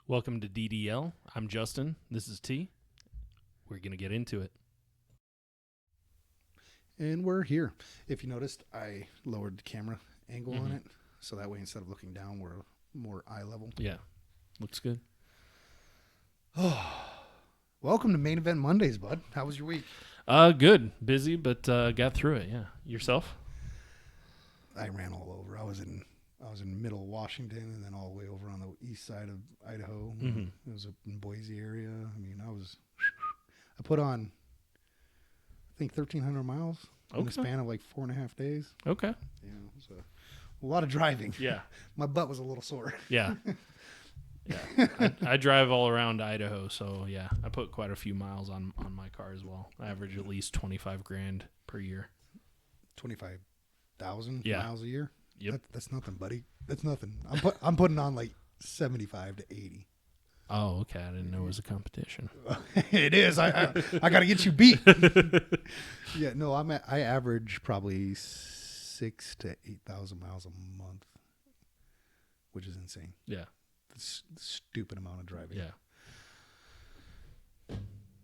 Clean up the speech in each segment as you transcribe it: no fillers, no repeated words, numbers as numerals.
Welcome to DDL. I'm Justin. This is T. We're going to get into it. And we're here. If you noticed, I lowered the camera angle on it. So that way, instead of looking down, we're more eye level. Yeah. Looks good. Welcome to Main Event Mondays, bud. How was your week? Good. Busy, but got through it. Yeah. Yourself? I ran all over. I was in middle Washington and then all the way over on the east side of Idaho. It was up in Boise area. I mean, I put on, I think, 1,300 miles in the span of like 4.5 days. Okay. Yeah, it was a lot of driving. Yeah. My butt was a little sore. Yeah. Yeah. I drive all around Idaho, so yeah, I put quite a few miles on my car as well. I average at least 25 grand per year. 25,000 Yeah. miles a year? Yep. That's nothing, buddy. That's nothing. I'm putting on like 75 to 80. Oh, okay. I didn't know it was a competition. It is. I got to get you beat. Yeah, no, I average probably 6,000 to 8,000 miles a month, which is insane. Yeah. It's a stupid amount of driving. Yeah.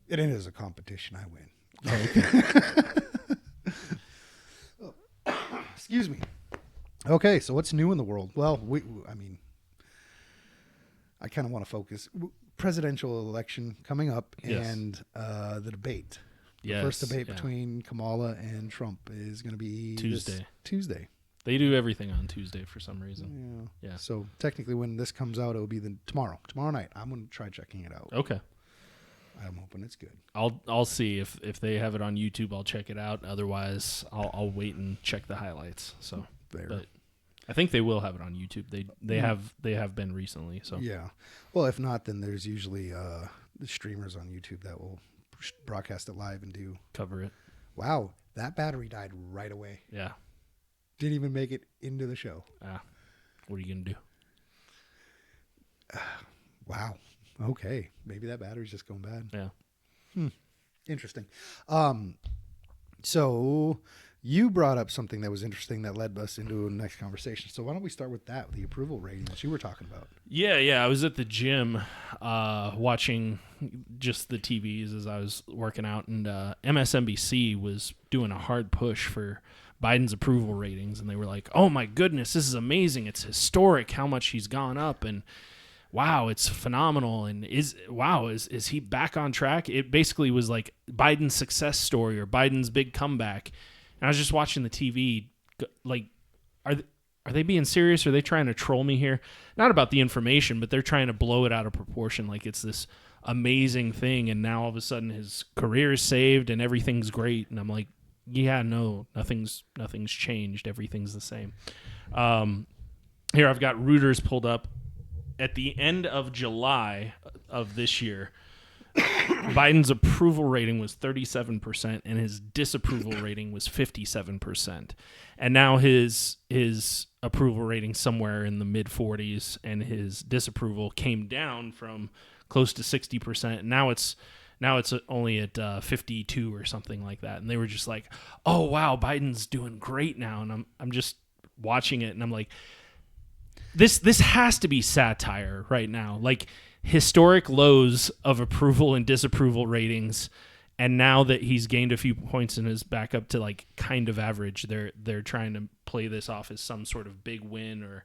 It is a competition. I win. Oh, okay. Excuse me. Okay, so what's new in the world? Well, I kind of want to focus. Presidential election coming up, Yes. and the debate. Yes, The first debate yeah. between Kamala and Trump is going to be Tuesday. Tuesday. They do everything on Tuesday for some reason. Yeah. So technically, when this comes out, it will be tomorrow night. I'm going to try checking it out. Okay. I'm hoping it's good. I'll see if they have it on YouTube. I'll check it out. Otherwise, I'll wait and check the highlights. So, There. but I think they will have it on YouTube. They have been recently. So Yeah. Well, if not, then there's usually the streamers on YouTube that will broadcast it live and do. cover it. Wow, that battery died right away. Yeah. Didn't even make it into the show. What are you gonna do? Wow. Okay. Maybe that battery's just going bad. Yeah. Interesting. So you brought up something that was interesting that led us into the next conversation. So why don't we start with that, the approval rating that you were talking about? Yeah. I was at the gym watching just the TVs as I was working out, and MSNBC was doing a hard push for Biden's approval ratings, and they were like, "Oh my goodness, this is amazing! It's historic how much he's gone up, and wow, it's phenomenal!" And is he back on track? It basically was like Biden's success story or Biden's big comeback. And I was just watching the TV, like, are they being serious? Are they trying to troll me here? Not about the information, but they're trying to blow it out of proportion, like it's this amazing thing, and now all of a sudden his career is saved and everything's great. And I'm like, yeah, no, nothing's changed. Everything's the same. Here I've got Reuters pulled up. At the end of July of this year, Biden's approval rating was 37% and his disapproval rating was 57%. And now his approval rating somewhere in the mid 40s, and his disapproval came down from close to 60%. Now it's only at 52 or something like that. And they were just like, "Oh wow, Biden's doing great now." And I'm just watching it and I'm like, This has to be satire right now. Like, historic lows of approval and disapproval ratings, and now that he's gained a few points and is back up to like kind of average, they're trying to play this off as some sort of big win, or,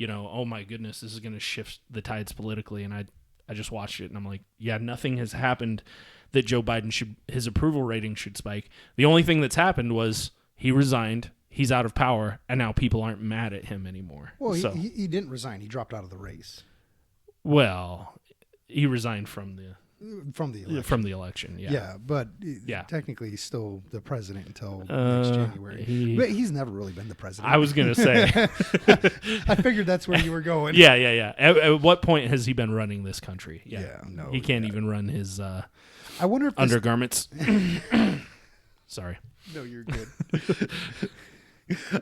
oh my goodness, this is going to shift the tides politically. And I just watched it and I'm like, yeah, nothing has happened that Joe Biden his approval rating should spike. The only thing that's happened was he resigned. He's out of power, and now people aren't mad at him anymore. Well, he didn't resign. He dropped out of the race. Well, he resigned from the election. Yeah. Yeah, but technically he's still the president until next January. But he's never really been the president. I was going to say. I figured that's where you were going. Yeah. At what point has he been running this country? Yeah, no. He can't even run his I wonder if undergarments. Sorry. No, you're good.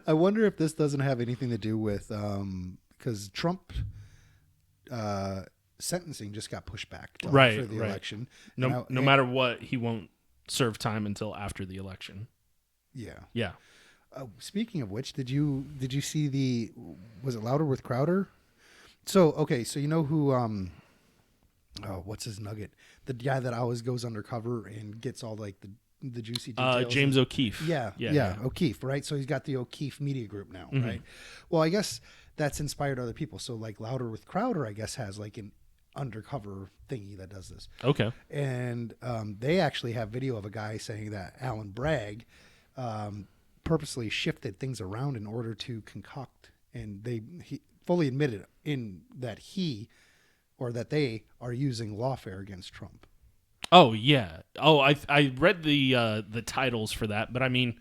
I wonder if this doesn't have anything to do with because Trump sentencing just got pushed back till after the election. No matter what, he won't serve time until after the election. Yeah. Speaking of which, did you see was it Louder with Crowder? So you know who what's his nugget? The guy that always goes undercover and gets all like the juicy details. James O'Keefe. Yeah, O'Keefe, right? So he's got the O'Keefe Media Group now, right? Well, I guess that's inspired other people. So like Louder with Crowder, I guess, has like an undercover thingy that does this. Okay. And they actually have video of a guy saying that Alan Bragg purposely shifted things around in order to concoct, and he fully admitted in that they are using lawfare against Trump. Oh yeah. Oh, I read the titles for that, but I mean,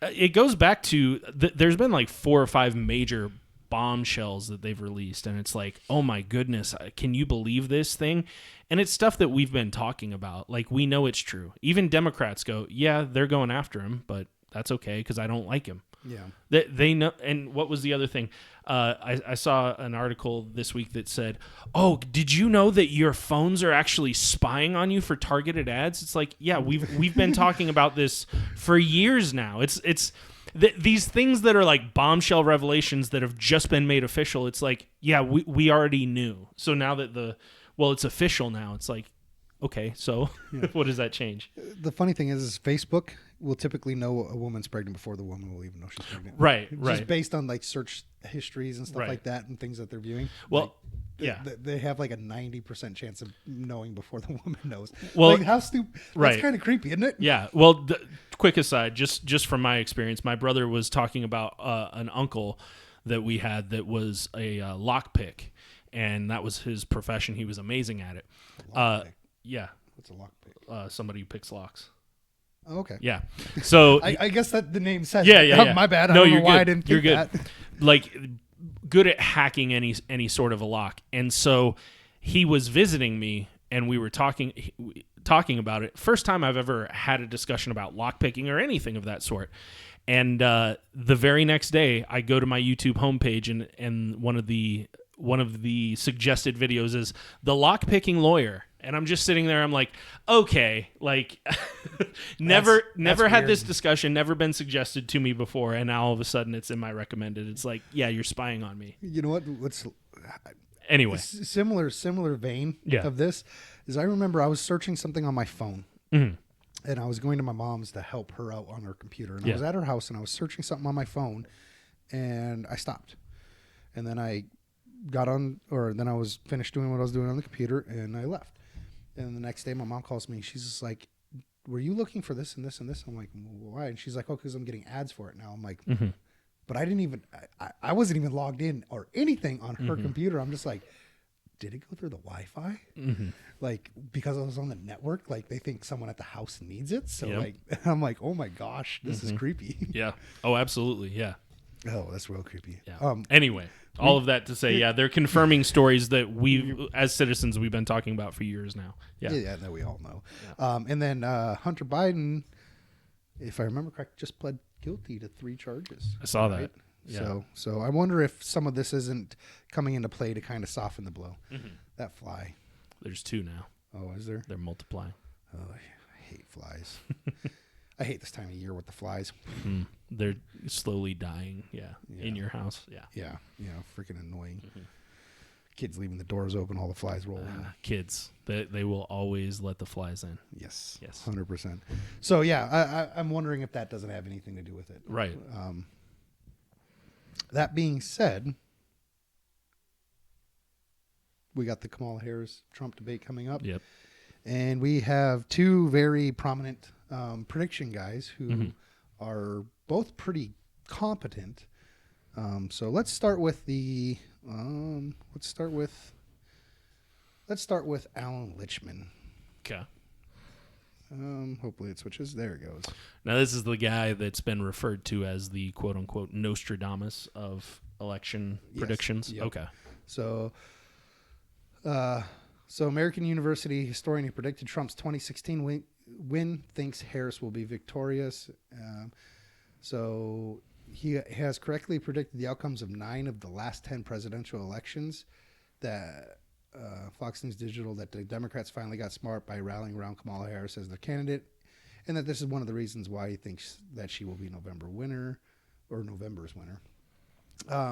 it goes back to there's been like 4 or 5 major bombshells that they've released, and it's like, oh my goodness, can you believe this thing? And it's stuff that we've been talking about. Like, we know it's true. Even Democrats go, yeah, they're going after him, but that's okay because I don't like him. Yeah, They know. And what was the other thing? I saw an article this week that said, "Oh, did you know that your phones are actually spying on you for targeted ads?" It's like, yeah, we've been talking about this for years now. It's these things that are like bombshell revelations that have just been made official. It's like, yeah, we already knew. So now that it's official now. It's like, okay, so what does that change? The funny thing is Facebook will typically know a woman's pregnant before the woman will even know she's pregnant. Right. Just based on like search histories and stuff like that and things that they're viewing. Well, they have like a 90% chance of knowing before the woman knows. Well, like, how stupid. Right. That's kind of creepy, isn't it? Yeah. Well, quick aside, just from my experience, my brother was talking about an uncle that we had that was a lockpick, and that was his profession. He was amazing at it. Yeah. What's a lockpick? Somebody who picks locks. Oh, okay. Yeah. So I guess that the name says. Yeah. My bad. No, I don't you're know why good. I didn't You're think good. that. Like, good at hacking any sort of a lock, and so he was visiting me, and we were talking about it. First time I've ever had a discussion about lockpicking or anything of that sort. And the very next day, I go to my YouTube homepage, and one of the suggested videos is the lockpicking lawyer. And I'm just sitting there. I'm like, okay, like never had this discussion, never been suggested to me before. And now all of a sudden it's in my recommended. It's like, yeah, you're spying on me. You know what? What's anyway, similar vein of this is I remember I was searching something on my phone and I was going to my mom's to help her out on her computer. And I was at her house and I was searching something on my phone and I stopped. And then I then I was finished doing what I was doing on the computer and I left. And the next day, my mom calls me. She's just like, were you looking for this and this and this? I'm like, why? And she's like, oh, because I'm getting ads for it now. I'm like, but I wasn't even logged in or anything on her computer. I'm just like, did it go through the Wi-Fi? Like, because I was on the network, like they think someone at the house needs it. So like, I'm like, oh my gosh, this is creepy. Yeah. Oh, absolutely. Yeah. Oh, that's real creepy. Yeah. Anyway. All of that to say, they're confirming stories that we, as citizens, we've been talking about for years now. Yeah, that we all know. Yeah. And then Hunter Biden, if I remember correct, just pled guilty to 3 charges. I saw that. Yeah. So I wonder if some of this isn't coming into play to kind of soften the blow. That fly. There's 2 now. Oh, is there? They're multiplying. Oh, I hate flies. I hate this time of year with the flies. They're slowly dying, in your house. Yeah, freaking annoying. Kids leaving the doors open, all the flies roll in. Kids, they will always let the flies in. Yes, 100%. So, I'm wondering if that doesn't have anything to do with it. Right. That being said, we got the Kamala Harris-Trump debate coming up. Yep. And we have 2 very prominent prediction guys who are both pretty competent. So let's start with Alan Lichtman. Okay. Hopefully it switches. There it goes. Now this is the guy that's been referred to as the quote unquote Nostradamus of election predictions. Yep. Okay. So American University historian who predicted Trump's 2016 win thinks Harris will be victorious. So he has correctly predicted the outcomes of 9 of the last 10 presidential elections. That Fox News Digital, that the Democrats finally got smart by rallying around Kamala Harris as their candidate, and that this is one of the reasons why he thinks that she will be November's winner.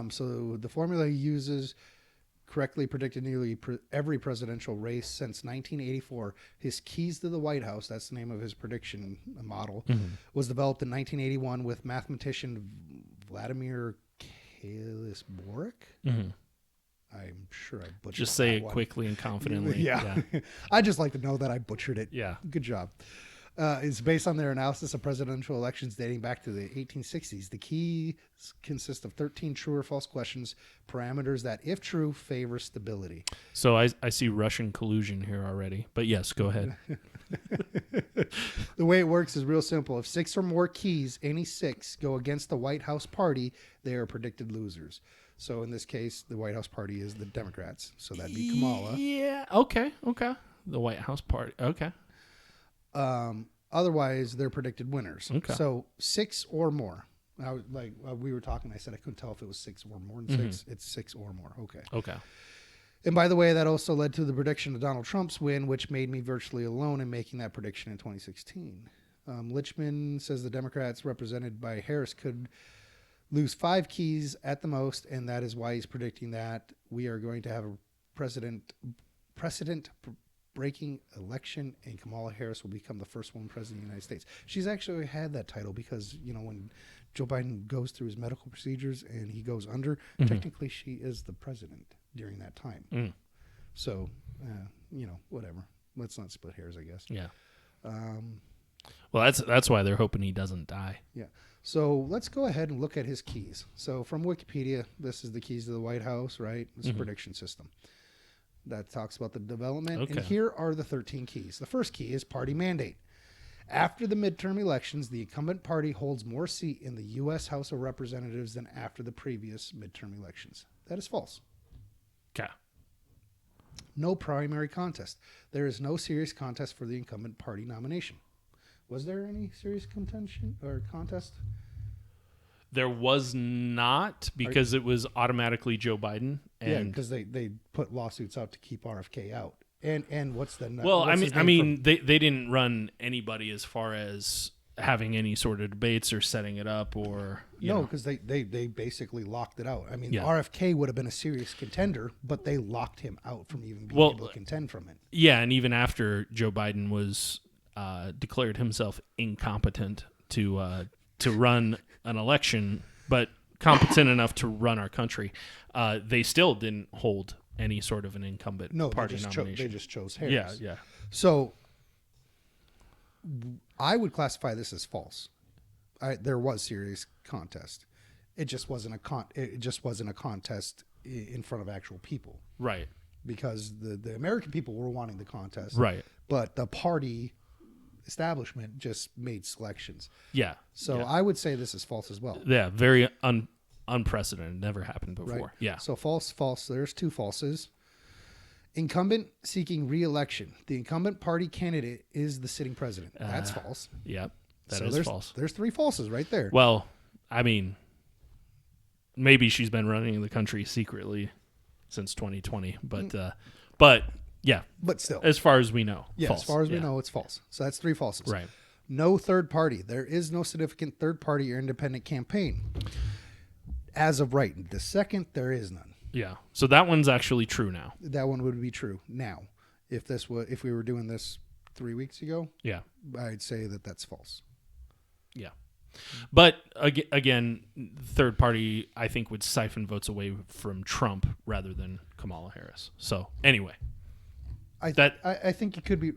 So the formula he uses correctly predicted nearly every presidential race since 1984. His keys to the White House, that's the name of his prediction model, was developed in 1981 with mathematician Vladimir Kalisborek. I'm sure I butchered Just say that it one. quickly and confidently. Yeah. I just like to know that I butchered it. Yeah. Good job. It's based on their analysis of presidential elections dating back to the 1860s. The keys consist of 13 true or false questions, parameters that, if true, favor stability. So I see Russian collusion here already. But yes, go ahead. The way it works is real simple. If 6 or more keys, any 6, go against the White House party, they are predicted losers. So in this case, the White House party is the Democrats. So that'd be Kamala. Yeah. Okay. The White House party. Okay. Otherwise, they're predicted winners. Okay. So 6 or more. We were talking, I said I couldn't tell if it was 6 or more than 6. It's 6 or more. Okay. And by the way, that also led to the prediction of Donald Trump's win, which made me virtually alone in making that prediction in 2016. Lichman says the Democrats represented by Harris could lose 5 keys at the most, and that is why he's predicting that we are going to have a precedent-breaking election, and Kamala Harris will become the first woman president of the United States. She's actually had that title because, when Joe Biden goes through his medical procedures and he goes under, technically she is the president during that time. So, whatever. Let's not split hairs, I guess. Yeah. Well, that's why they're hoping he doesn't die. Yeah. So let's go ahead and look at his keys. So from Wikipedia, this is the keys to the White House, right? It's a prediction system that talks about the development. Okay. And here are the 13 keys. The first key is party mandate. After the midterm elections, the incumbent party holds more seat in the U.S. House of Representatives than after the previous midterm elections. That is false. Okay. No primary contest. There is no serious contest for the incumbent party nomination. Was there any serious contention or contest? There was not, because it was automatically Joe Biden. And because they put lawsuits out to keep RFK out. And what's the well? what's They didn't run anybody as far as having any sort of debates or setting it up or no, because they basically locked it out. I mean, Yeah. RFK would have been a serious contender, but they locked him out from even being able to contend from it. Yeah, and even after Joe Biden was declared himself incompetent to run an election, but competent enough to run our country, they still didn't hold any sort of an incumbent party nomination. They just chose Harris. Yeah. So I would classify this as false. There was serious contest. It just wasn't a contest in front of actual people. Right. Because the American people were wanting the contest. Right. But the party establishment just made selections. Yeah. So yeah. I would say this is false as well. Yeah, very unprecedented. Never happened before. Right. Yeah. So false. There's 2 falses. Incumbent seeking re-election. The incumbent party candidate is the sitting president. That's false. Yeah, that So is false. There's 3 falses right there. Well, I mean, maybe she's been running the country secretly since 2020, but yeah. But still. As far as we know, Yeah, false. as far as we know, it's false. So that's 3 falses. Right. No third party. There is no significant third party or independent campaign. As of right the second, there is none. Yeah. So that one's actually true now. That one would be true now. If we were doing this 3 weeks ago, Yeah. I'd say that that's false. Yeah. But again, third party, I think, would siphon votes away from Trump rather than Kamala Harris. So anyway, I think it could be.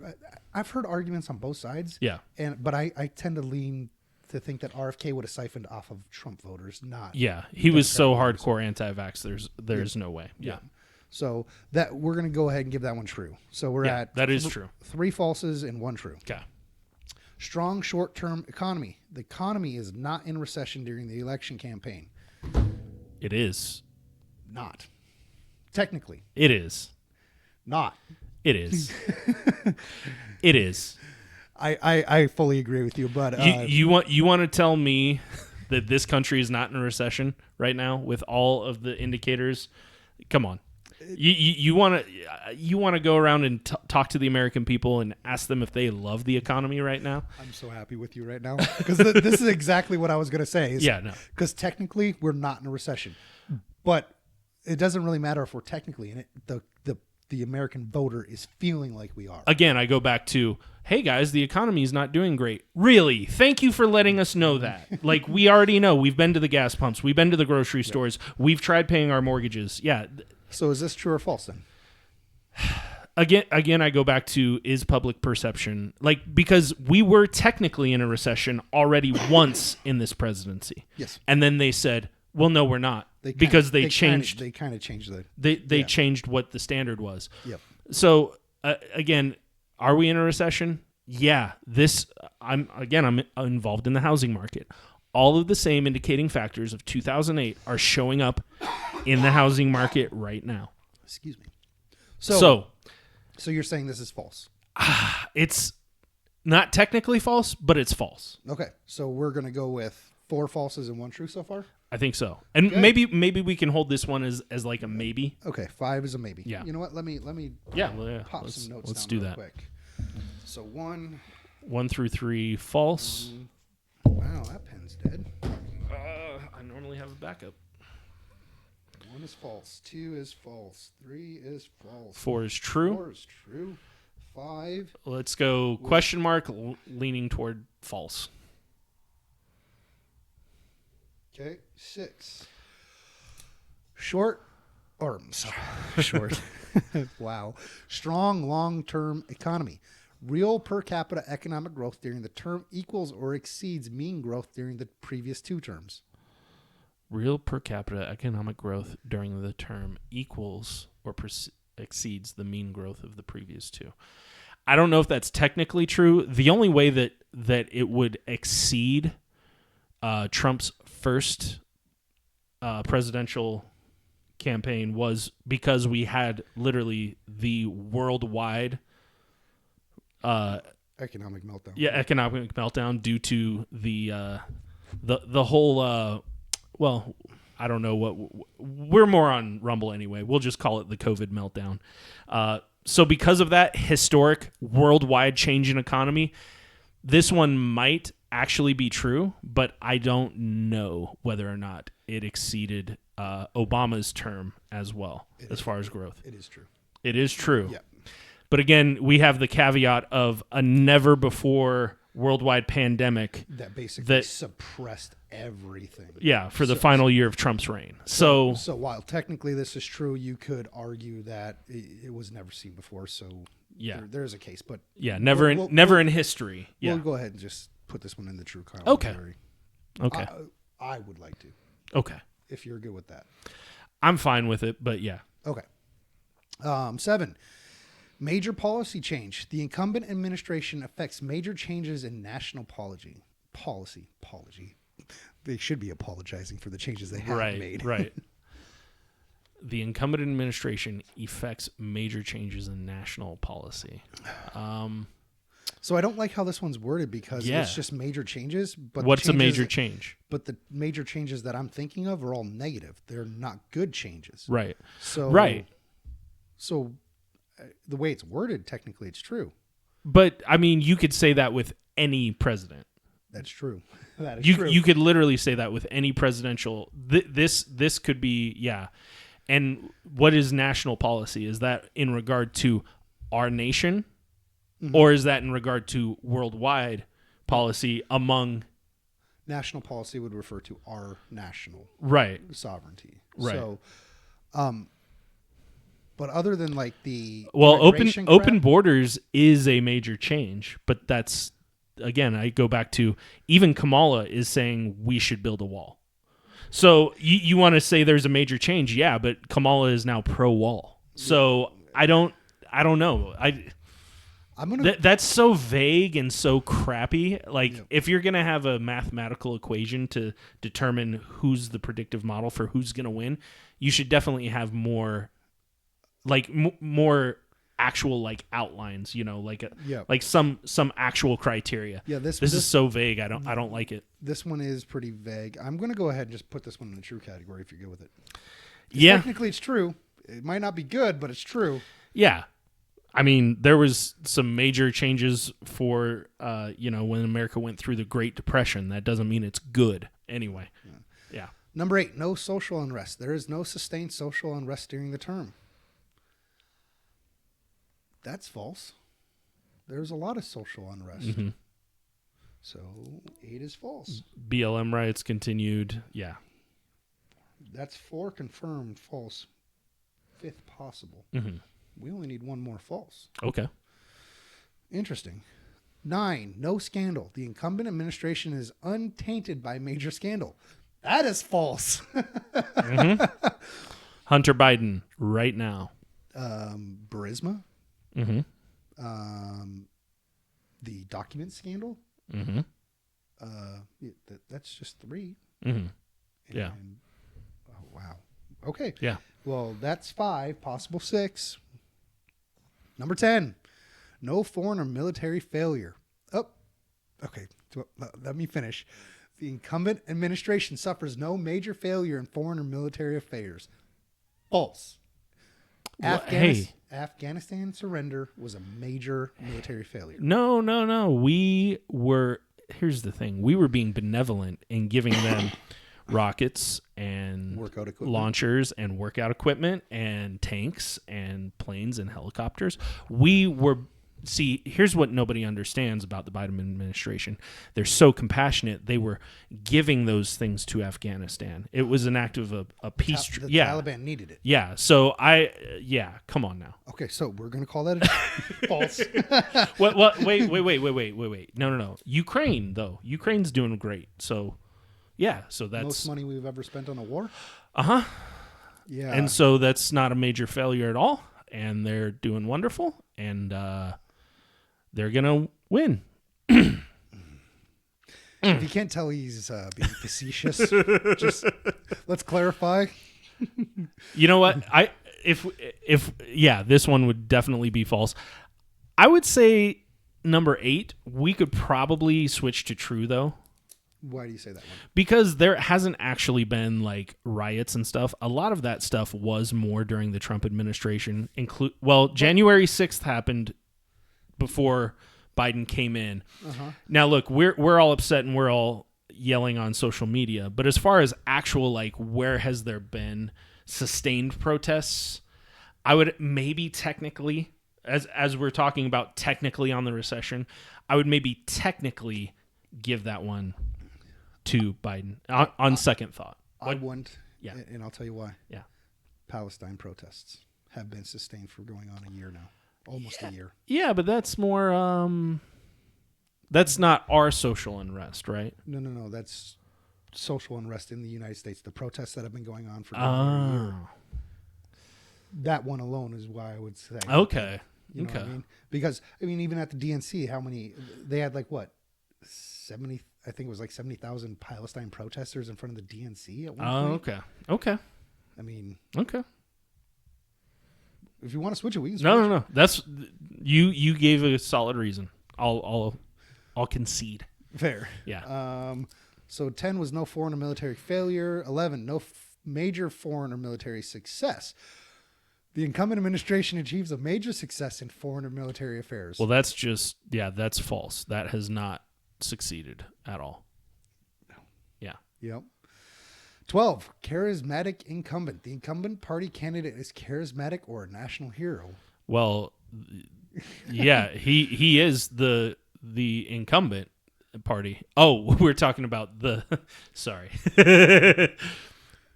I've heard arguments on both sides. Yeah. But I tend to lean to think that RFK would have siphoned off of Trump voters, not. Yeah. He was so hardcore anti-vax. There's no way. Yeah. So that we're going to go ahead and give that one true. So we're at that is true. 3 falses and 1 true. Okay. Strong short-term economy. The economy is not in recession during the election campaign. It is. Not. Technically. It is. Not. It is. It is. I fully agree with you, but You want to tell me that this country is not in a recession right now with all of the indicators? Come on. You want to go around and talk to the American people and ask them if they love the economy right now? I'm so happy with you right now because this is exactly what I was going to say. Yeah, no. Because technically we're not in a recession, but it doesn't really matter if we're technically in it. The American voter is feeling like we are. Again, I go back to, hey guys, the economy is not doing great. Really? Thank you for letting us know that. Like, we already know. We've been to the gas pumps. We've been to the grocery stores. We've tried paying our mortgages. Yeah. So is this true or false then? Again, I go back to, is public perception, like, because we were technically in a recession already once in this presidency. Yes. And then they said, well, no, we're not. They changed. They kind of changed the. They changed what the standard was. Yep. So again, are we in a recession? Yeah. I'm involved in the housing market. All of the same indicating factors of 2008 are showing up in the housing market right now. Excuse me. So you're saying this is false? It's not technically false, but it's false. Okay. So we're gonna go with 4 falses and 1 true so far. I think so. And Good. maybe we can hold this one as like a maybe. Okay, 5 is a maybe. Yeah. You know what? Let me pop some notes let's down do real that. quick. So 1 through 3 false. Wow, that pen's dead. I normally have a backup. 1 is false. 2 is false. 3 is false. 4 is true. 4 is true. 5. Let's go question mark leaning toward false. Okay, 6. Short. Wow. Strong long-term economy. Real per capita economic growth during the term equals or exceeds mean growth during the previous 2 terms. Real per capita economic growth during the term equals or exceeds the mean growth of the previous 2. I don't know if that's technically true. The only way that it would exceed Trump's first presidential campaign was because we had literally the worldwide economic meltdown. Yeah, economic meltdown due to the whole. Well, I don't know what we're more on Rumble anyway. We'll just call it the COVID meltdown. So because of that historic worldwide change in economy, this one might actually be true, but I don't know whether or not it exceeded Obama's term as well as far as growth. It is true. It is true. Yeah. But again, we have the caveat of a never before worldwide pandemic that basically suppressed everything. Yeah, for the final year of Trump's reign. So while technically this is true, you could argue that it was never seen before. So yeah, there's a case, but yeah, never in history. Yeah, we'll go ahead and just put this one in the true column. Okay. I would like to. Okay. If you're good with that, I'm fine with it. But yeah. Okay. 7. Major policy change. The incumbent administration affects major changes in national policy. They should be apologizing for the changes they have made. Right. The incumbent administration affects major changes in national policy. So I don't like how this one's worded because it's just major changes. But what's a major change? But the major changes that I'm thinking of are all negative. They're not good changes. Right. So the way it's worded, technically it's true. But I mean, you could say that with any president. That's true. That is true. You could literally say that with any presidential. This could be, yeah. And what is national policy? Is that in regard to our nation, or is that in regard to worldwide policy among? National policy would refer to our national sovereignty. Right. So, but other than like the open borders is a major change, but that's, again, I go back to even Kamala is saying we should build a wall. So you want to say there's a major change, yeah, but Kamala is now pro-wall. So I don't know. That's so vague and so crappy. Like if you're gonna have a mathematical equation to determine who's the predictive model for who's gonna win, you should definitely have more. Like more actual like outlines, like some actual criteria. Yeah, this is so vague. I don't like it. This one is pretty vague. I'm going to go ahead and just put this one in the true category if you're good with it. Yeah, technically it's true. It might not be good, but it's true. Yeah, I mean there was some major changes for when America went through the Great Depression. That doesn't mean it's good anyway. Yeah. Number 8, no social unrest. There is no sustained social unrest during the term. That's false. There's a lot of social unrest. Mm-hmm. So 8 is false. BLM riots continued. Yeah. That's 4 confirmed false. 5th possible. Mm-hmm. We only need 1 more false. Okay. Interesting. 9, no scandal. The incumbent administration is untainted by major scandal. That is false. Mm-hmm. Hunter Biden right now. Burisma. Mm-hmm. The document scandal. Mm-hmm. That's just 3. Mm-hmm. Yeah. Oh, wow. Okay. Yeah. Well, that's 5. Possible 6. Number 10. No foreign or military failure. Oh, okay. Let me finish. The incumbent administration suffers no major failure in foreign or military affairs. False. Well, hey. Afghanistan surrender was a major military failure. No. Here's the thing. We were being benevolent in giving them rockets and Workout equipment. launchers and workout equipment and tanks and planes and helicopters. We were... See, here's what nobody understands about the Biden administration. They're so compassionate. They were giving those things to Afghanistan. It was an act of a peace. The Taliban needed it. Yeah. So come on now. Okay, so we're going to call that false. What? Wait. No. Ukraine, though. Ukraine's doing great. So, yeah. So that's most money we've ever spent on a war. Uh-huh. Yeah. And so that's not a major failure at all. And they're doing wonderful. And, they're going to win. If you can't tell he's being facetious, just let's clarify. You know what? If this one would definitely be false. I would say number 8, we could probably switch to true though. Why do you say that one? Because there hasn't actually been like riots and stuff. A lot of that stuff was more during the Trump administration. January 6th happened before Biden came in. Uh-huh. Now, look, we're all upset and we're all yelling on social media. But as far as actual, like, where has there been sustained protests, I would maybe technically, as we're talking about technically on the recession, I would maybe technically give that one to Biden on second thought. I wouldn't. Yeah. And I'll tell you why. Yeah. Palestine protests have been sustained for going on a year now. Almost a year. Yeah, but that's more, that's not our social unrest, right? No. That's social unrest in the United States. The protests that have been going on for a year. That one alone is why I would say. Okay. You know what I mean? Because, even at the DNC, how many, they had 70, I think it was 70,000 Palestine protesters in front of the DNC at one point. Okay. Okay. If you want to switch it, we can switch. No. That's you gave a solid reason. I'll concede. Fair. Yeah. So 10 was no foreign or military failure. 11, no major foreign or military success. The incumbent administration achieves a major success in foreign or military affairs. Well, that's false. That has not succeeded at all. No. Yeah. Yep. 12, charismatic incumbent. The incumbent party candidate is charismatic or a national hero. Well, yeah, he is the incumbent party. Oh, we're talking about sorry.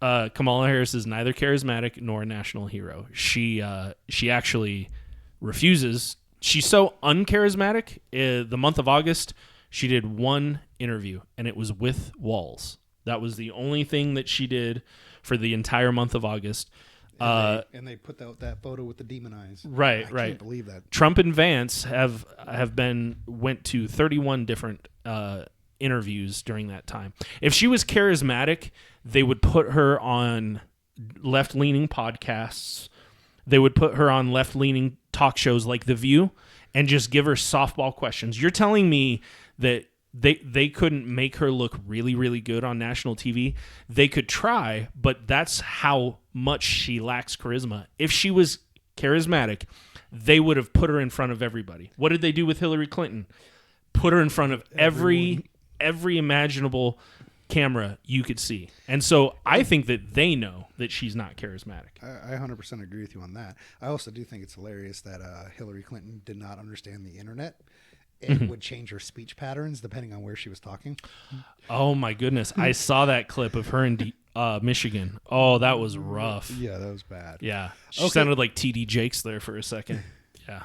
Kamala Harris is neither charismatic nor a national hero. She actually refuses. She's so uncharismatic. The month of August, she did one interview, and it was with Walls. That was the only thing that she did for the entire month of August. And they put out that photo with the demon eyes. Right. I can't believe that. Trump and Vance went to 31 different interviews during that time. If she was charismatic, they would put her on left-leaning podcasts. They would put her on left-leaning talk shows like The View and just give her softball questions. You're telling me that they couldn't make her look really, really good on national TV? They could try, but that's how much she lacks charisma. If she was charismatic, they would have put her in front of everybody. What did they do with Hillary Clinton? Put her in front of every imaginable camera you could see. And so I think that they know that she's not charismatic. I 100% agree with you on that. I also do think it's hilarious that Hillary Clinton did not understand the internet and would change her speech patterns depending on where she was talking. Oh my goodness. I saw that clip of her in Michigan. Oh, that was rough. Yeah, that was bad. Yeah. She sounded like TD Jakes there for a second. Yeah.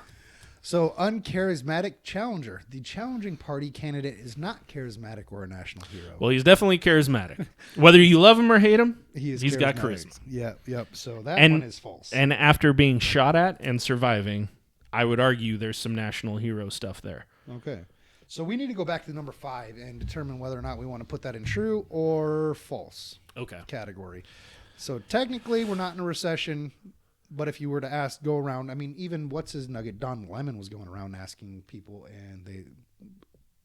So, uncharismatic challenger. The challenging party candidate is not charismatic or a national hero. Well, he's definitely charismatic. Whether you love him or hate him, he's got charisma. Yeah, yep. So that one is false. And after being shot at and surviving, I would argue there's some national hero stuff there. Okay. So we need to go back to number 5 and determine whether or not we want to put that in true or false category. So technically, we're not in a recession. But if you were to go around, I mean, even what's his nugget? Don Lemon was going around asking people, and they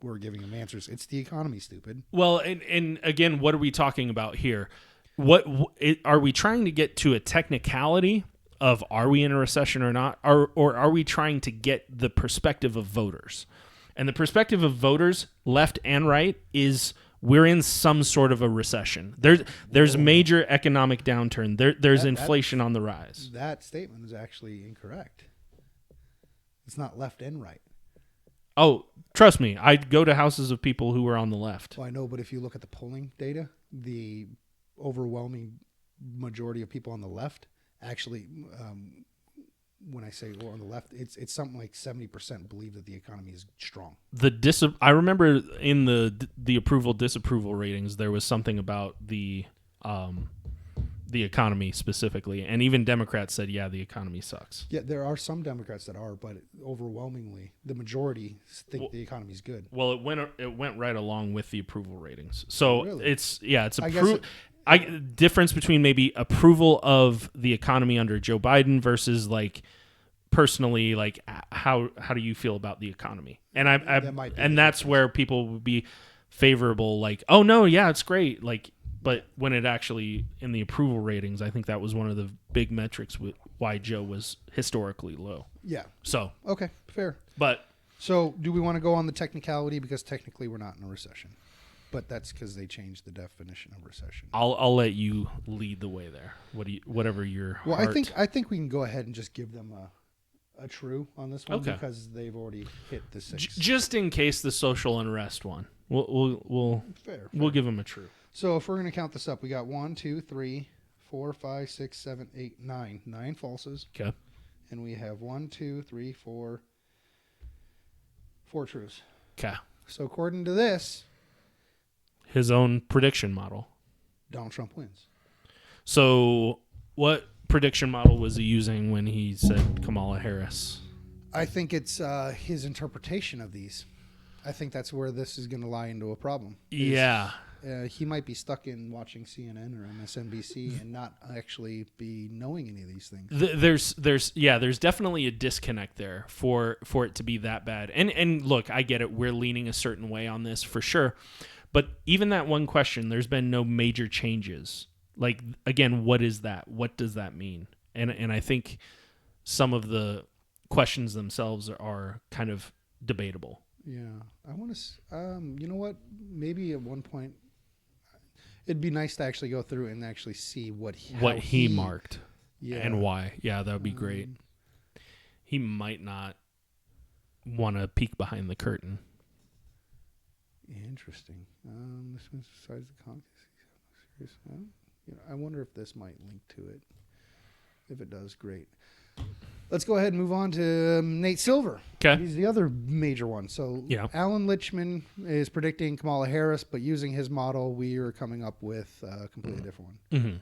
were giving him answers. It's the economy, stupid. Well, and again, what are we talking about here? Are we trying to get to a technicality of are we in a recession or not, or are we trying to get the perspective of voters? And the perspective of voters, left and right, is we're in some sort of a recession. There's major economic downturn. There's inflation on the rise. That statement is actually incorrect. It's not left and right. Oh, trust me. I go to houses of people who are on the left. Well, I know, but if you look at the polling data, the overwhelming majority of people on the left actually, when I say on the left, it's something like 70% believe that the economy is strong. I remember in the approval disapproval ratings, there was something about the economy specifically, and even Democrats said, yeah, the economy sucks. Yeah, there are some Democrats that are, but overwhelmingly, the majority think the economy is good. Well, it went right along with the approval ratings. So really? it's difference between maybe approval of the economy under Joe Biden versus like personally, like how do you feel about the economy? And that's where people would be favorable, like, oh no, yeah, it's great, like. But when it actually in the approval ratings, I think that was one of the big metrics with why Joe was historically low. Yeah. So okay, fair. But so do we want to go on the technicality, because technically we're not in a recession? But that's because they changed the definition of recession. I'll let you lead the way there. Whatever your well, heart. I think we can go ahead and just give them a true on this one, because they've already hit the 6. Just in case the social unrest one, we'll give them a true. So if we're going to count this up, we got 1, 2, 3, 4, 5, 6, 7, 8, 9. 9 falses. Okay. And we have 1, 2, 3, 4 truths. Okay. So according to this, his own prediction model, Donald Trump wins. So what prediction model was he using when he said Kamala Harris? I think it's his interpretation of these. I think that's where this is going to lie into a problem. Yeah. He might be stuck in watching CNN or MSNBC and not actually be knowing any of these things. There's definitely a disconnect there for it to be that bad. And look, I get it. We're leaning a certain way on this for sure. But even that one question, there's been no major changes. Like, again, what is that? What does that mean? And I think some of the questions themselves are kind of debatable. Yeah, I want to. You know what? Maybe at one point, it'd be nice to actually go through and actually see what he marked, and why. Yeah, that would be great. He might not want to peek behind the curtain. Interesting. This one's besides the context. Well, I wonder if this might link to it. If it does, great. Let's go ahead and move on to Nate Silver. Okay. He's the other major one. So Alan Lichtman is predicting Kamala Harris, but using his model, we are coming up with a completely different one.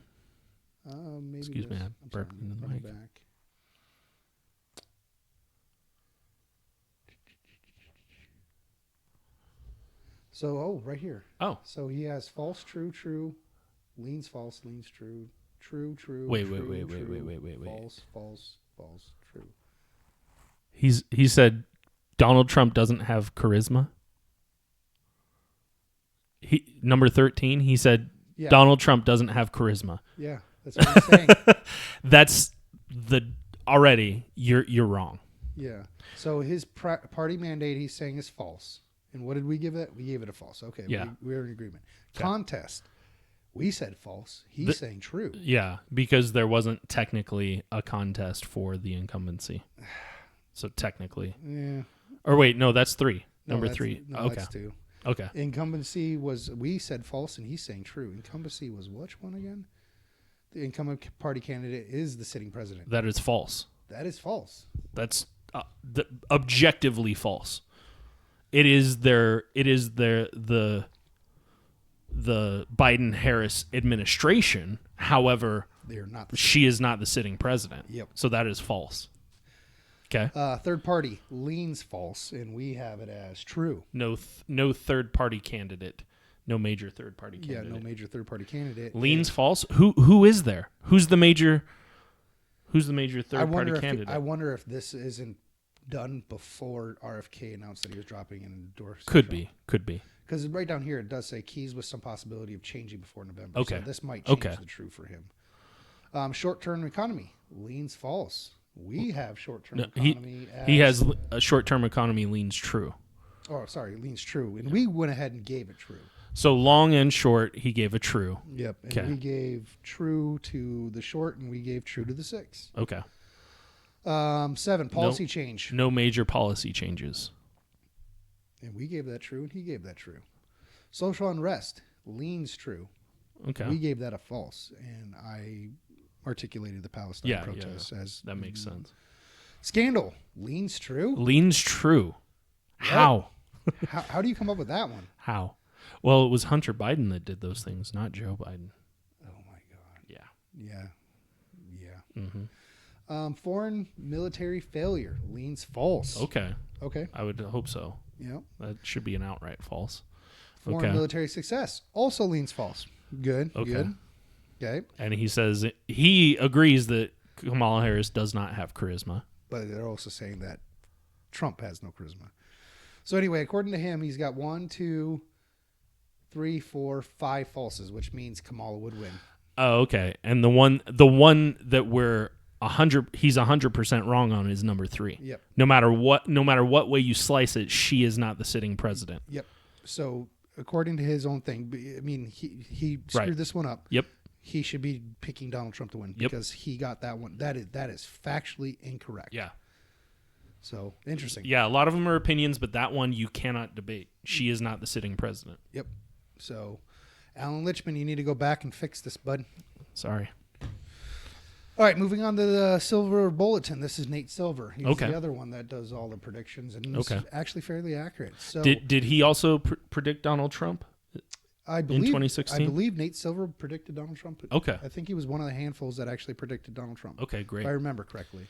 Mm-hmm. Excuse me, I'm burping in the mic. Back. So, right here. Oh. So he has false, true, true, leans false, leans true, true, true. Wait. False, true. He said Donald Trump doesn't have charisma. Number 13, he said Donald Trump doesn't have charisma. Yeah, that's what he's saying. That's already you're wrong. Yeah. So his party mandate he's saying is false. And what did we give it? We gave it a false. Okay, Yeah. we're in agreement. Okay. Contest. We said false. He's saying true. Yeah, because there wasn't technically a contest for the incumbency. So technically. Yeah. Or wait, no, that's 3. No, Number that's- 3. No, Okay. that's 2. Okay. Incumbency was, we said false, and he's saying true. Incumbency was which one again? The incumbent party candidate is the sitting president. That is false. That is false. That's objectively false. It is the Biden-Harris administration. However, They're not. she is not the sitting president. Yep. So that is false. Okay. Third party leans false, and we have it as true. No third party candidate. No major third party candidate. Yeah, no major third party candidate. Leans false. Who is there? Who's the major third party candidate? I wonder if this isn't done before RFK announced that he was dropping an endorsement. Could be. Because right down here it does say keys with some possibility of changing before November. Okay. So this might change Okay. the true for him. Short-term economy leans false. We have short-term economy. He has a short-term economy leans true. Oh, sorry, leans true, and we went ahead and gave it true. So long and short, he gave a true. Yep, and Okay. we gave true to the short, and we gave true to the 6. Okay. 7 policy change, No major policy changes. and we gave that true, and he gave that true. Social unrest leans true. Okay. We gave that a false, and I articulated the Palestine protests as that makes sense. Scandal leans true. Leans true. How? How do you come up with that one? How? Well, it was Hunter Biden that did those things, not Joe Biden. Oh my God. Yeah. Yeah. Mm-hmm. Foreign military failure leans false. Okay. Okay. I would hope so. Yeah. That should be an outright false. Foreign Okay. military success also leans false. Good. Okay. Good. Okay. And he says he agrees that Kamala Harris does not have charisma. But they're also saying that Trump has no charisma. So anyway, according to him, he's got 1, 2, 3, 4, 5 falses, which means Kamala would win. Oh, okay. And the one that he's 100% wrong on is number 3. Yep. No matter what way you slice it, she is not the sitting president. Yep. So according to his own thing, I mean, he screwed Right. this one up. Yep. He should be picking Donald Trump to win Yep. because he got that one. That is factually incorrect. Yeah. So interesting. Yeah, a lot of them are opinions, but that one you cannot debate. She is not the sitting president. Yep. So, Alan Lichman, you need to go back and fix this, bud. Sorry. All right, moving on to the Silver Bulletin. This is Nate Silver. He's Okay. the other one that does all the predictions, and it's Okay. actually fairly accurate. So Did he also predict Donald Trump? I believe 2016? I believe Nate Silver predicted Donald Trump. Okay. I think he was one of the handfuls that actually predicted Donald Trump. Okay, If great. I remember correctly.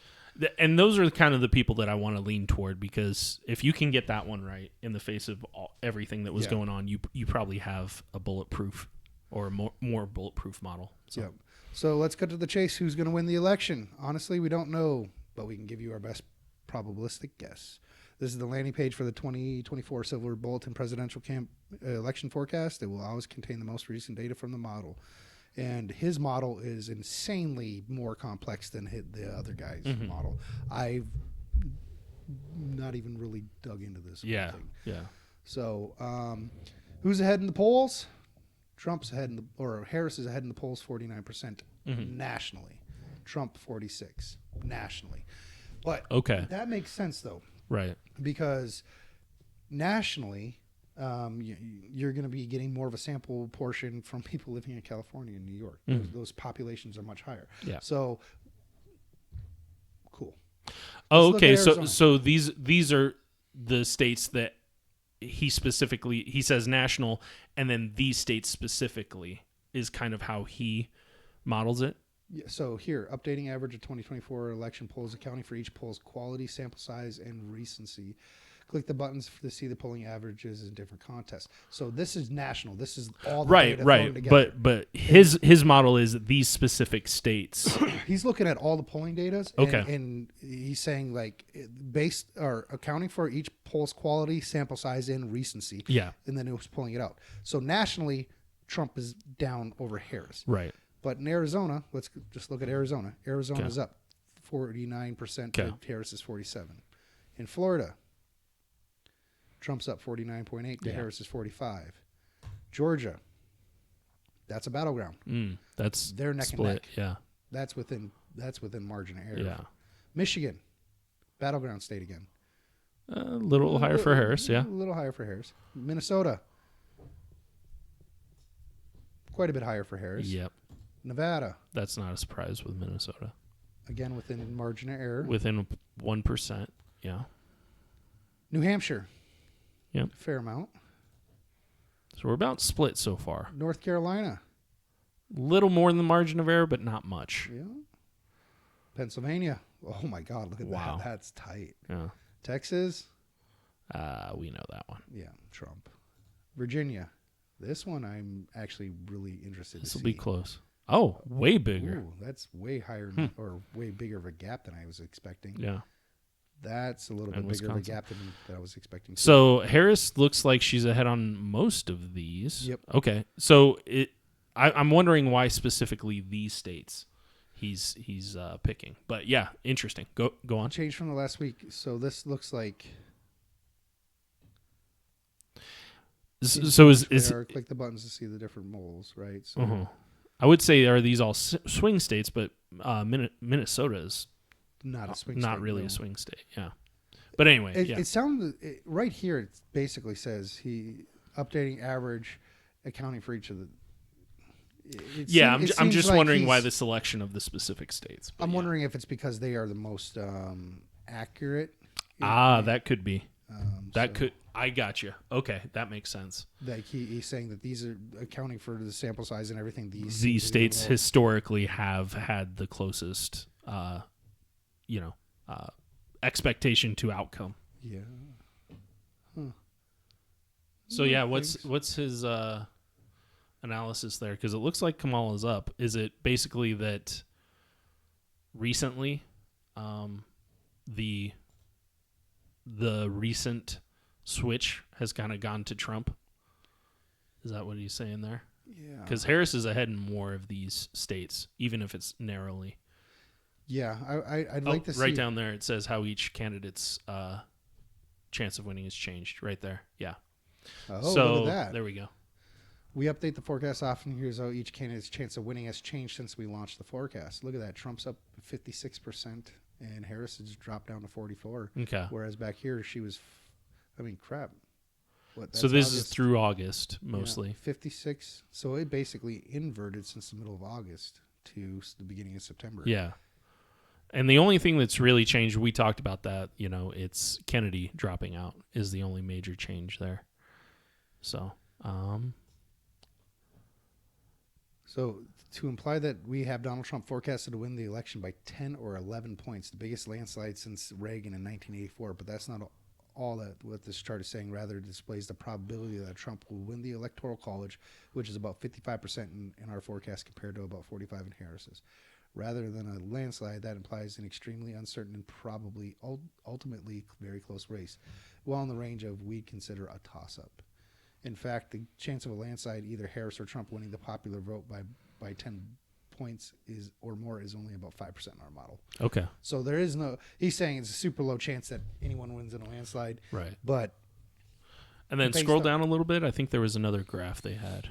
And those are kind of the people that I want to lean toward, because if you can get that one right in the face of everything that was Yeah. going on, you probably have a bulletproof or a more bulletproof model. So. Yep. So let's cut to the chase. Who's going to win the election? Honestly, we don't know, but we can give you our best probabilistic guess. This is the landing page for the 2024 Silver Bulletin presidential election forecast. It will always contain the most recent data from the model. And his model is insanely more complex than the other guy's model. I've not even really dug into this. Yeah. Thing. Yeah. So, who's ahead in the polls? Trump's ahead or Harris is ahead in the polls 49% nationally. Trump 46 nationally. But Okay. that makes sense though, Right. because nationally, you're going to be getting more of a sample portion from people living in California and New York. Those populations are much higher. Yeah. So cool. Oh, Let's look okay. at So Arizona. these are the states that he says national, and then these states specifically is kind of how he models it. Yeah, so here, updating average of 2024 election polls, accounting for each poll's quality, sample size, and recency. Click the buttons to see the polling averages in different contests. So this is national. This is all the data thrown together. But his model is these specific states. He's looking at all the polling data. Okay. And he's saying like based or accounting for each poll's quality, sample size, and recency. Yeah. And then it was pulling it out. So nationally, Trump is down over Harris. Right. But in Arizona, let's just look at Arizona. Arizona is up 49% to Harris is 47. In Florida, Trump's up 49.8 to Yeah. Harris's 45. Georgia, that's a battleground. That's They're neck split. and neck. Yeah. That's within margin of error. Yeah. Michigan, battleground state again. A little higher for Harris. Yeah. A little higher for Harris. Minnesota, quite a bit higher for Harris. Yep. Nevada, That's not a surprise with Minnesota. again within margin of error. Within 1%. Yeah. New Hampshire, Yep. fair amount. So we're about split so far. North Carolina, Little more than the margin of error, but not much. yeah. Pennsylvania, oh my God, look at Wow. that. That's tight. Yeah. Texas, We know that one. yeah, Trump. Virginia, this one I'm actually really interested to This see. will be close. Oh, way bigger. Ooh, that's way higher or way bigger of a gap than I was expecting. Yeah. That's a little bit And bigger of a Wisconsin. gap than I was expecting. So Harris looks like she's ahead on most of these. Yep. Okay. So I'm wondering why specifically these states he's picking. But yeah, interesting. Go on. Change from the last week. So this looks like. So is click the buttons to see the different moles, right? So uh-huh. I would say are these all swing states, but Minnesota is not a swing. not state, really no. a swing state. Yeah. But anyway, It, yeah. it sounds right here. It basically says he updating average, accounting for each of the. I'm seems just like wondering why he's- the selection of the specific states. But I'm yeah. wondering if it's because they are the most accurate. That could be. So I got you. Okay, that makes sense. like he's saying that these are accounting for the sample size and everything. These states historically have had the closest, expectation to outcome. Yeah. So yeah, what's his analysis there? Because it looks like Kamala's up. Is it basically that recently, the recent switch has kind of gone to Trump? Is that what he's saying there? Yeah. Because Harris is ahead in more of these states, even if it's narrowly. Yeah, I'd like to see. Right down there, it says how each candidate's chance of winning has changed. Right there. Yeah. Oh, So look at that. there we go. We update the forecast often. Here's how each candidate's chance of winning has changed since we launched the forecast. Look at that. Trump's up 56%, and Harris has dropped down to 44%. Okay. Whereas back here, she was, crap. What? So this is August? through August Yeah, mostly. 56. So it basically inverted since the middle of August to the beginning of September. Yeah. And the only thing that's really changed, we talked about that, it's Kennedy dropping out is the only major change there. So, So to imply that we have Donald Trump forecasted to win the election by 10 or 11 points, the biggest landslide since Reagan in 1984, but that's not all that what this chart is saying. Rather, it displays the probability that Trump will win the Electoral College, which is about 55% in our forecast compared to about 45% in Harris's. Rather than a landslide, that implies an extremely uncertain and probably ultimately very close race, well in the range of we'd consider a toss-up. In fact, the chance of a landslide, either Harris or Trump winning the popular vote by 10 points or more is only about 5% in our model. okay. So there is no, he's saying it's a super low chance that anyone wins in a landslide, Right. but And then based scroll on- down a little bit. I think there was another graph they had.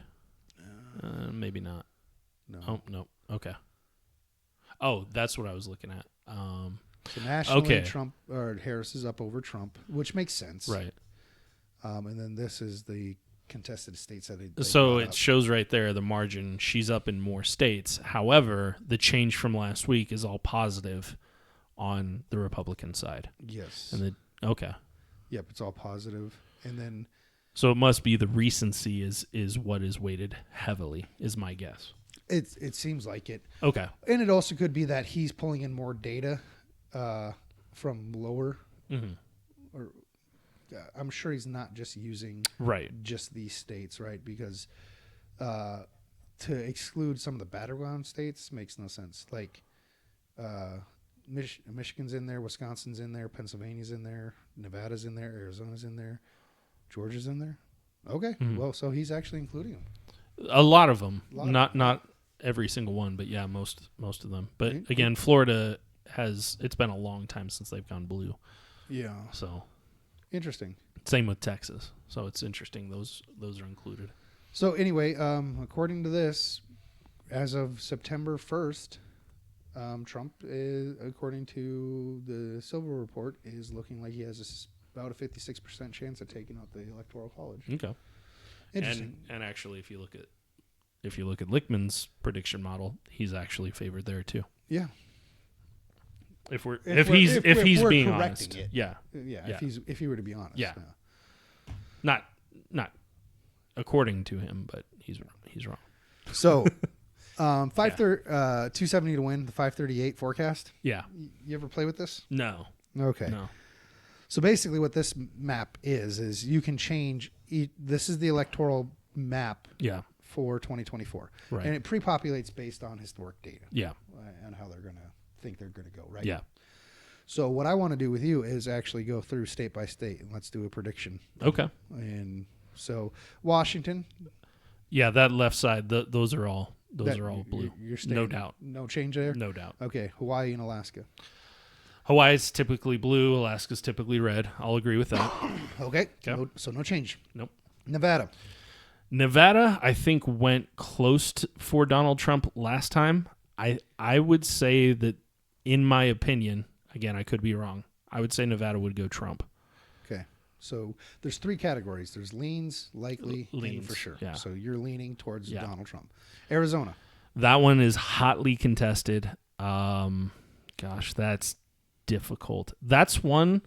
Maybe not. no. Oh, no. Okay. Oh, that's what I was looking at. So nationally, okay. Trump or Harris is up over Trump, which makes sense. Right. And then this is the contested states that they So brought it up. shows right there the margin. She's up in more states. However, the change from last week is all positive on the Republican side. Yes. And okay. Yep, it's all positive. And then So it must be the recency is what is weighted heavily, is my guess. it seems like it. Okay. And it also could be that he's pulling in more data from lower. Mm-hmm. Or I'm sure he's not just using Right. just these states, right? Because to exclude some of the battleground states makes no sense. Like Michigan's in there, Wisconsin's in there, Pennsylvania's in there, Nevada's in there, Arizona's in there, Georgia's in there. Okay, well, so he's actually including them. A lot of them. A lot of Not them. not every single one, but yeah, most of them. But Mhm. again, Florida it's been a long time since they've gone blue. Yeah, So, interesting. Same with Texas. So it's interesting. Those are included. So anyway, according to this, as of September 1st, Trump is, according to the Silver Report, is looking like he has about a 56% chance of taking out the Electoral College. Okay. Interesting. And actually, if you look at Lichtman's prediction model, he's actually favored there too. Yeah. If he's being honest. Yeah. If he were to be honest. Yeah. Not according to him, but he's wrong. So, 270 to win, the 538 forecast. Yeah. You ever play with this? No. Okay. No. So basically what this map is you can change, this is the electoral map for 2024. Right. And it pre-populates based on historic data. Yeah. And how they're going to think they're going to go, right? Yeah. So what I want to do with you is actually go through state by state and let's do a prediction. Okay. And so Washington. Yeah, that left side, those are all blue. You're staying, no doubt. No change there? No doubt. Okay. Hawaii and Alaska. Hawaii's typically blue. Alaska's typically red. I'll agree with that. Okay. So no change. Nope. Nevada, I think, went close for Donald Trump last time. I would say that, in my opinion, again, I could be wrong, I would say Nevada would go Trump. Okay. So there's 3 categories. There's leans, likely, and for sure. Yeah. So you're leaning towards Donald Trump. Arizona. That one is hotly contested. Gosh, that's difficult. That's one,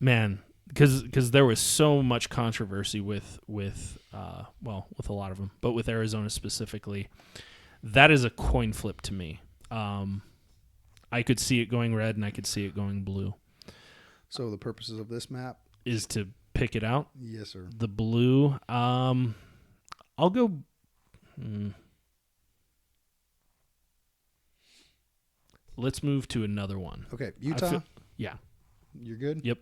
man, because there was so much controversy with a lot of them, but with Arizona specifically, that is a coin flip to me. I could see it going red and I could see it going blue. So the purposes of this map is to pick it out. Yes, sir. The blue. I'll go. Let's move to another one. Okay, Utah. Yeah. You're good? Yep.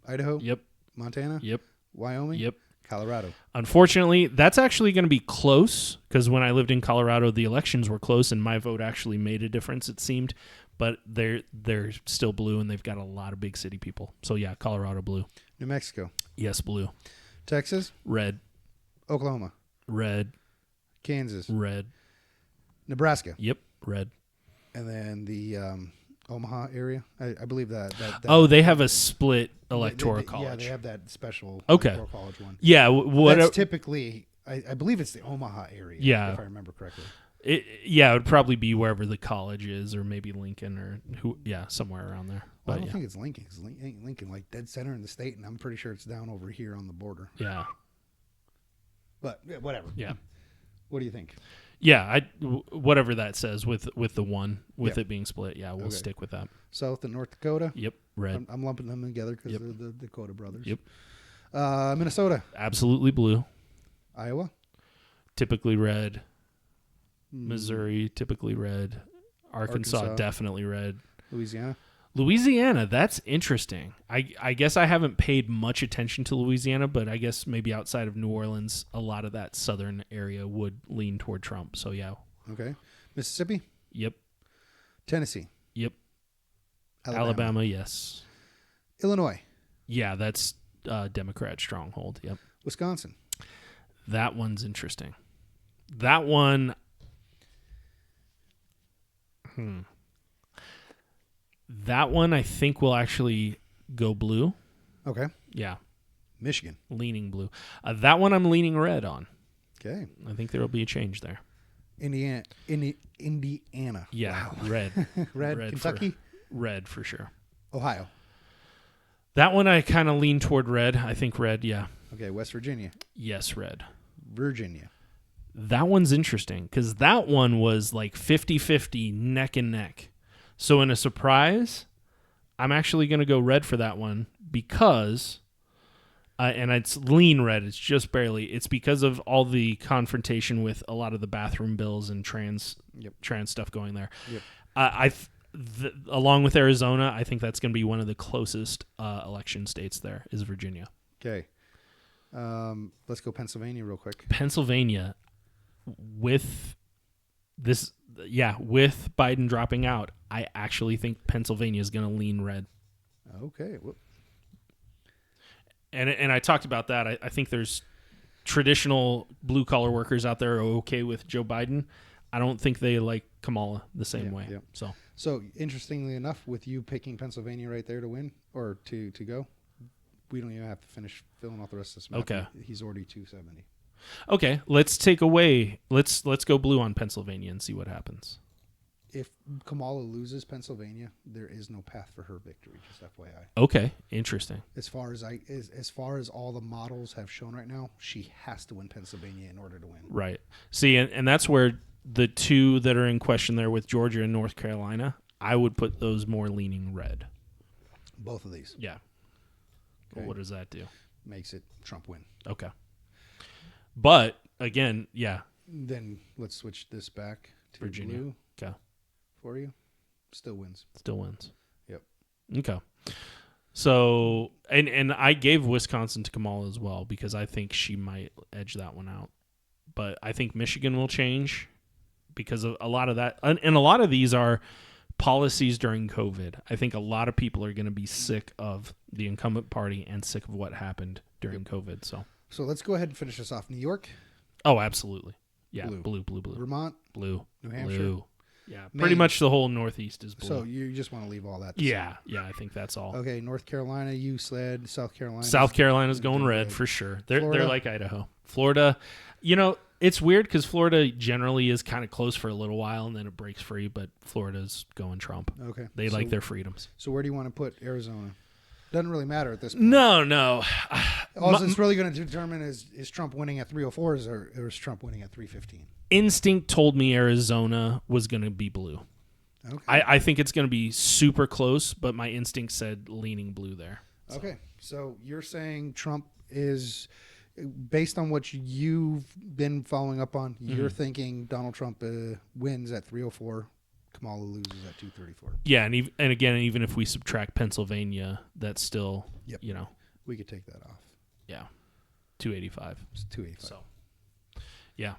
Idaho? Yep. Montana? Yep. Wyoming? Yep. Colorado? Unfortunately, that's actually going to be close because when I lived in Colorado, the elections were close and my vote actually made a difference, it seemed. But they're still blue and they've got a lot of big city people. So, yeah, Colorado blue. New Mexico? Yes, blue. Texas? Red. Oklahoma? Red. Kansas? Red. Nebraska? Yep, red. And then the Omaha area, I believe that. They have a split electoral college. Yeah, they have that special electoral college one. Yeah, that's typically, I believe it's the Omaha area. Yeah, if I remember correctly. It would probably be wherever the college is, or maybe Lincoln, or somewhere around there. Well, I don't think it's Lincoln. Because Lincoln, like dead center in the state, and I'm pretty sure it's down over here on the border. Yeah, but whatever. Yeah, what do you think? Yeah, whatever that says with the one it being split. Yeah, we'll stick with that. South and North Dakota. Yep, red. I'm lumping them together because they're the Dakota brothers. Yep. Minnesota. Absolutely blue. Iowa. Typically red. Missouri, typically red. Arkansas, definitely red. Louisiana, that's interesting. I guess I haven't paid much attention to Louisiana, but I guess maybe outside of New Orleans, a lot of that southern area would lean toward Trump. So, yeah. Okay. Mississippi? Yep. Tennessee? Yep. Alabama, yes. Illinois? Yeah, that's Democrat stronghold. Yep. Wisconsin? That one's interesting. That one... That one I think will actually go blue. Okay. Yeah. Michigan. Leaning blue. That one I'm leaning red on. Okay. I think there will be a change there. Indiana. Yeah. Wow. Red. red. Kentucky. Red for sure. Ohio. That one I kind of lean toward red. I think red, yeah. Okay. West Virginia. Yes, red. Virginia. That one's interesting because that one was like 50-50, neck and neck. So in a surprise, I'm actually going to go red for that one because, and it's lean red, it's just barely, it's because of all the confrontation with a lot of the bathroom bills and trans stuff going there. Yep. Along with Arizona, I think that's going to be one of the closest election states there is Virginia. Okay. Let's go Pennsylvania real quick. Pennsylvania. With Biden dropping out, I actually think Pennsylvania is going to lean red. Okay. And I talked about that. I think there's traditional blue collar workers out there are okay with Joe Biden. I don't think they like Kamala the same way. Yeah. So interestingly enough, with you picking Pennsylvania right there to win or to go, we don't even have to finish filling out the rest of this map. Okay. He's already 270. Okay, let's take away. Let's go blue on Pennsylvania and see what happens. If Kamala loses Pennsylvania, there is no path for her victory. Just FYI. Okay, interesting. As far as all the models have shown right now, she has to win Pennsylvania in order to win. Right. See, and that's where the two that are in question there with Georgia and North Carolina, I would put those more leaning red. Both of these. Yeah. Okay. Well, what does that do? Makes it Trump win. Okay. But again, yeah. Then let's switch this back to Virginia. Blue. Okay. For you, still wins. Still wins. Yep. Okay. So, and I gave Wisconsin to Kamala as well because I think she might edge that one out. But I think Michigan will change because of a lot of that. And a lot of these are policies during COVID. I think a lot of people are going to be sick of the incumbent party and sick of what happened during COVID. So let's go ahead and finish this off. New York. Oh, absolutely. Yeah. Blue. Blue. Vermont. Blue. New Hampshire. Blue. Yeah. Maine. Pretty much the whole Northeast is blue. So you just want to leave all that. Yeah. I think that's all. Okay. North Carolina, you said. South Carolina. South Carolina's going red for sure. They're like Idaho. Florida, it's weird because Florida generally is kind of close for a little while and then it breaks free, but Florida's going Trump. Okay. They like their freedoms. So where do you want to put Arizona? Doesn't really matter at this point. No. All it's really going to determine is Trump winning at 304 or is Trump winning at 315? Instinct told me Arizona was going to be blue. Okay. I think it's going to be super close, but my instinct said leaning blue there. So. Okay. So you're saying Trump is, based on what you've been following up on, you're thinking Donald Trump wins at 304, Kamala loses at 234. Yeah, and again, even if we subtract Pennsylvania, that's still, we could take that off. Yeah, 285. It's 285. So, yeah.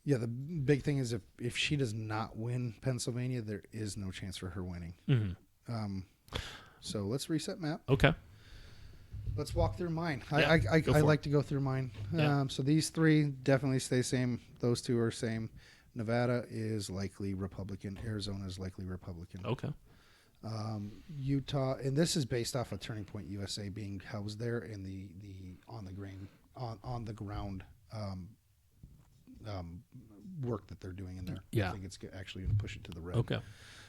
Yeah, the big thing is if she does not win Pennsylvania, there is no chance for her winning. Mm-hmm. So let's reset map. Okay. Let's walk through mine. Yeah, I like to go through mine. Yeah. So these three definitely stay same. Those two are same. Nevada is likely Republican. Arizona is likely Republican. Okay. Utah, and this is based off of Turning Point USA being housed there and the on the ground work that they're doing in there. Yeah. I think it's actually going to push it to the red. Okay.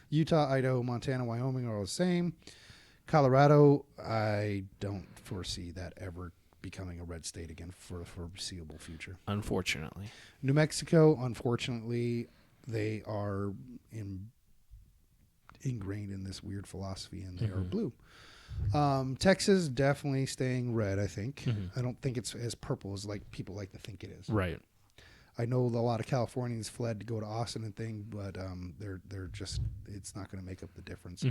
Utah, Idaho, Montana, Wyoming are all the same. Colorado, I don't foresee that ever becoming a red state again for the foreseeable future. Unfortunately. New Mexico, unfortunately, they are ingrained in this weird philosophy, and they are blue. Texas, definitely staying red, I think. I don't think it's as purple as people like to think it is. Right. I know a lot of Californians fled to go to Austin and thing, but they're just, it's not going to make up the difference.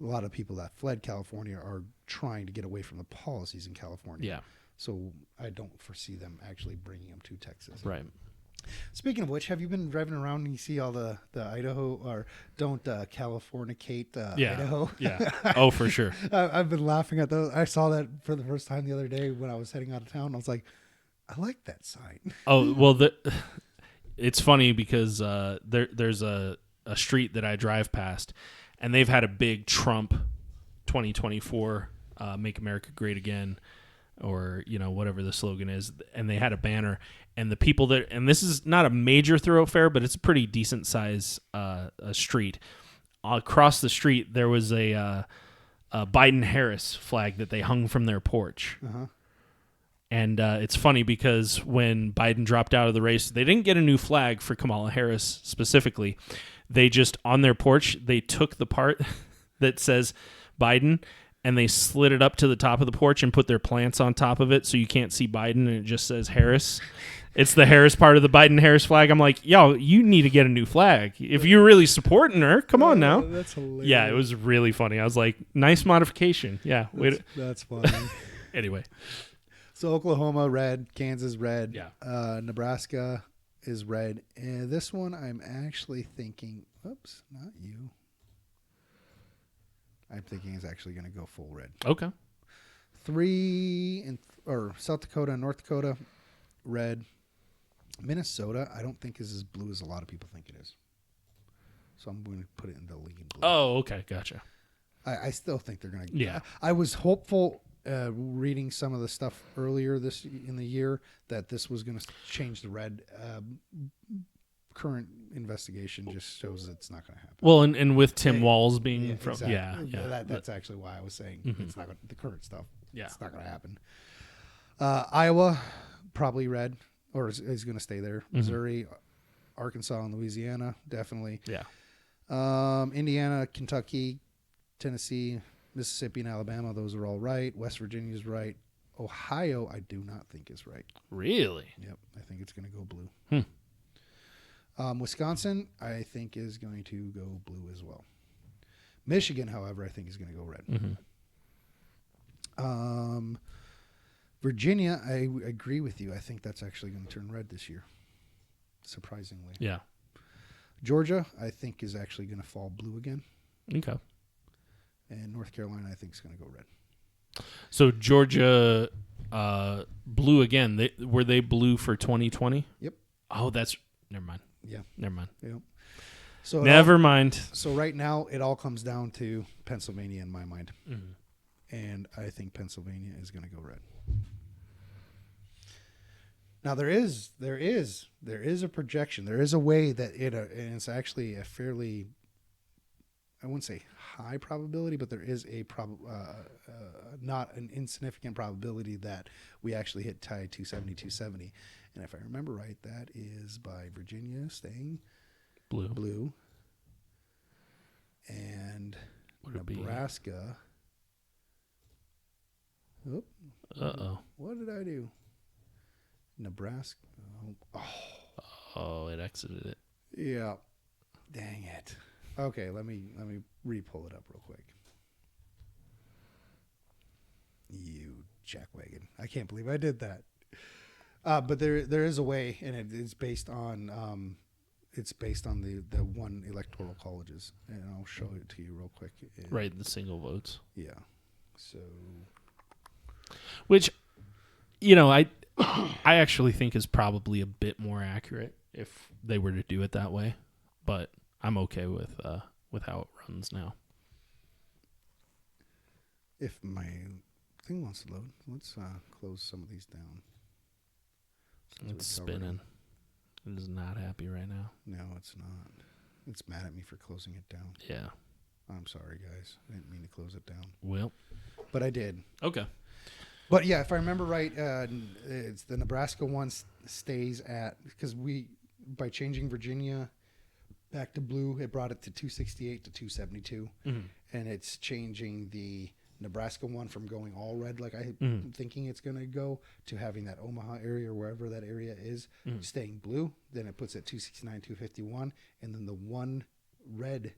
A lot of people that fled California are trying to get away from the policies in California. Yeah. So I don't foresee them actually bringing them to Texas. Right. Speaking of which, have you been driving around and you see all the Idaho or don't Californicate Idaho? Yeah. Oh, for sure. I've been laughing at those. I saw that for the first time the other day when I was heading out of town. I was like, I like that sign. Oh, well, it's funny because there's a street that I drive past, and they've had a big Trump 2024 Make America Great Again, or whatever the slogan is, and they had a banner, and the people that, and this is not a major thoroughfare, but it's a pretty decent size street. Across the street there was a Biden-Harris flag that they hung from their porch. And it's funny because when Biden dropped out of the race, they didn't get a new flag for Kamala Harris specifically. They just, on their porch, they took the part that says Biden and they slid it up to the top of the porch and put their plants on top of it so you can't see Biden and it just says Harris. It's the Harris part of the Biden-Harris flag. I'm like, yo, you need to get a new flag. If you're really supporting her, come on now. That's hilarious. Yeah, it was really funny. I was like, nice modification. Yeah. That's funny. Anyway. So Oklahoma, red. Kansas, red. Yeah. Nebraska is red. And this one I'm actually thinking, oops, not you. I'm thinking is actually going to go full red. Okay. South Dakota and North Dakota, red. Minnesota, I don't think is as blue as a lot of people think it is. So I'm going to put it in the league in blue. Oh, okay, gotcha. I still think they're going to. Yeah. I was hopeful reading some of the stuff earlier in the year that this was going to change the red. Current investigation just shows it's not going to happen. Well, and with Tim Walz being from, exactly. yeah. That's actually why I was saying it's not the current stuff. Yeah, it's not going to happen. Iowa, probably red, or is going to stay there. Missouri, Arkansas, and Louisiana, definitely. Yeah. Indiana, Kentucky, Tennessee, Mississippi, and Alabama, those are all right. West Virginia's right. Ohio, I do not think is right. Really? Yep, I think it's going to go blue. Wisconsin, I think, is going to go blue as well. Michigan, however, I think is going to go red. Virginia, I agree with you. I think that's actually going to turn red this year, surprisingly. Yeah. Georgia, I think, is actually going to fall blue again. Okay. And North Carolina, I think, is going to go red. So Georgia, blue again. Were they blue for 2020? Yep. Oh, never mind. Yeah. Never mind. Yep. So never mind. So right now, it all comes down to Pennsylvania in my mind. And I think Pennsylvania is going to go red. Now there is a projection. There is a way that and it's actually a fairly, I wouldn't say high probability, but there is a not an insignificant probability that we actually hit tie 270. And if I remember right, that is by Virginia staying blue, and Nebraska. What did I do? Nebraska. Oh, it exited it. Yeah. Dang it. Okay, let me re-pull it up real quick. You jackwagon. I can't believe I did that. But there is a way, and it's based on the one electoral colleges, and I'll show it to you real quick. Right, the single votes. Yeah. So, which, I actually think is probably a bit more accurate if they were to do it that way, but I'm okay with how it runs now. If my thing wants to load, let's close some of these down. It's spinning. It is not happy right now. No, it's not. It's mad at me for closing it down. Yeah. I'm sorry, guys. I didn't mean to close it down. Well. But I did. Okay. But yeah, if I remember right, it's the Nebraska one stays at, because by changing Virginia back to blue, it brought it to 268 to 272. And it's changing the Nebraska one from going all red like I'm thinking it's going to go to having that Omaha area or wherever that area is staying blue. Then it puts it 269, 251. And then the one red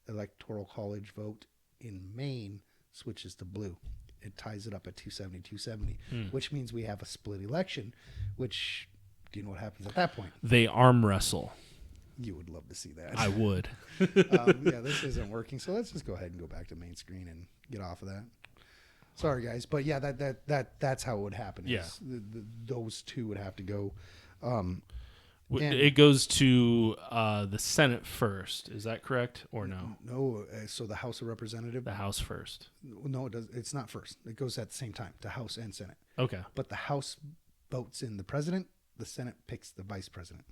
electoral college vote in Maine switches to blue. It ties it up at 270, 270, which means we have a split election, which, do you know what happens at that point? They arm wrestle. You would love to see that. I would. Yeah, this isn't working, so let's just go ahead and go back to main screen and get off of that. Sorry, guys, but yeah, that's how it would happen. Yeah, those two would have to go. It goes to the Senate first. Is that correct or no? No. So the House of Representatives. The House first. No, it does. It's not first. It goes at the same time to House and Senate. Okay. But the House votes in the president. The Senate picks the vice president.